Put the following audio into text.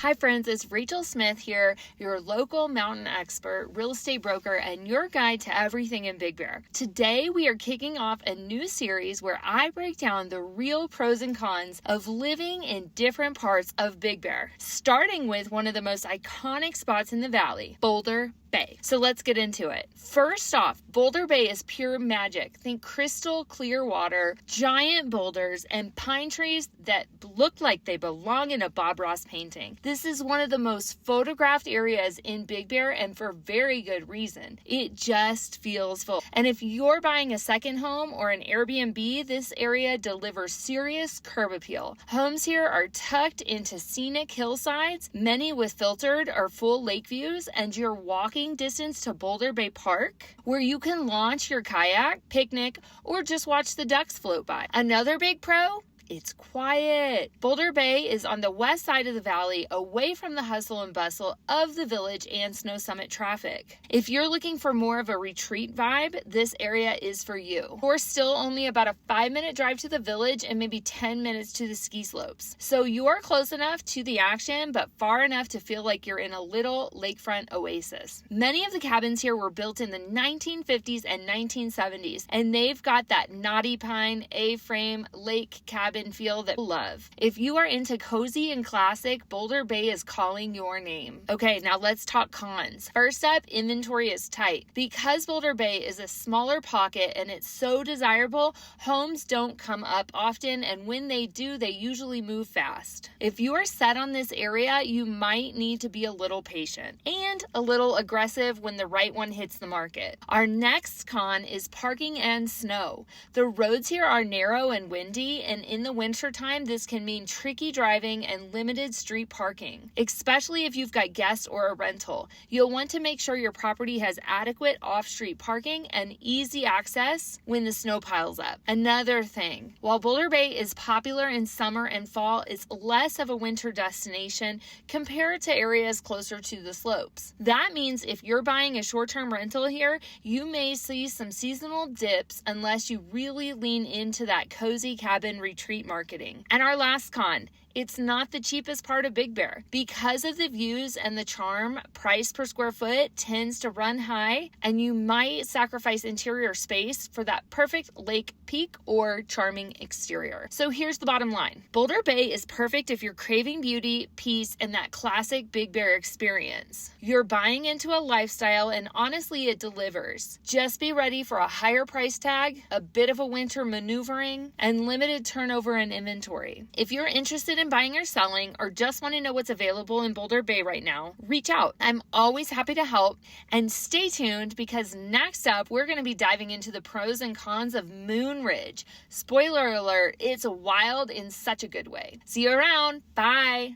Hi friends, it's Rachael Smith here, your local mountain expert, real estate broker, and your guide to everything in Big Bear. Today we are kicking off a new series where I break down the real pros and cons of living in different parts of Big Bear, starting with one of the most iconic spots in the valley, Boulder Bay. So let's get into it. First off, Boulder Bay is pure magic. Think crystal clear water, giant boulders, and pine trees that look like they belong in a Bob Ross painting. This is one of the most photographed areas in Big Bear, and for very good reason. It just feels full. And if you're buying a second home or an Airbnb, this area delivers serious curb appeal. Homes here are tucked into scenic hillsides, many with filtered or full lake views, and you're walking distance to Boulder Bay Park, where you can launch your kayak, picnic, or just watch the ducks float by. Another big pro? It's quiet. Boulder Bay is on the west side of the valley, away from the hustle and bustle of the village and Snow Summit traffic. If you're looking for more of a retreat vibe, this area is for you. We're still only about a 5-minute drive to the village and maybe 10 minutes to the ski slopes. So you're close enough to the action, but far enough to feel like you're in a little lakefront oasis. Many of the cabins here were built in the 1950s and 1970s, and they've got that knotty pine, A-frame, lake cabin feel that you love. If you are into cozy and classic, Boulder Bay is calling your name. Okay, now let's talk cons. First up, inventory is tight. Because Boulder Bay is a smaller pocket and it's so desirable, homes don't come up often, and when they do, they usually move fast. If you are set on this area, you might need to be a little patient and a little aggressive when the right one hits the market. Our next con is parking and snow. The roads here are narrow and windy, and in the wintertime, this can mean tricky driving and limited street parking, especially if you've got guests or a rental. You'll want to make sure your property has adequate off-street parking and easy access when the snow piles up. Another thing, while Boulder Bay is popular in summer and fall, it's less of a winter destination compared to areas closer to the slopes. That means if you're buying a short-term rental here, you may see some seasonal dips unless you really lean into that cozy cabin retreat marketing. And our last con, it's not the cheapest part of Big Bear. Because of the views and the charm, price per square foot tends to run high, and you might sacrifice interior space for that perfect lake peak or charming exterior. So here's the bottom line. Boulder Bay is perfect if you're craving beauty, peace, and that classic Big Bear experience. You're buying into a lifestyle, and honestly, it delivers. Just be ready for a higher price tag, a bit of a winter maneuvering, and limited turnover in inventory. If you're interested in buying or selling, or just want to know what's available in Boulder Bay right now, reach out. I'm always happy to help, and stay tuned because next up, we're going to be diving into the pros and cons of Moon Ridge. Spoiler alert, it's wild in such a good way. See you around. Bye.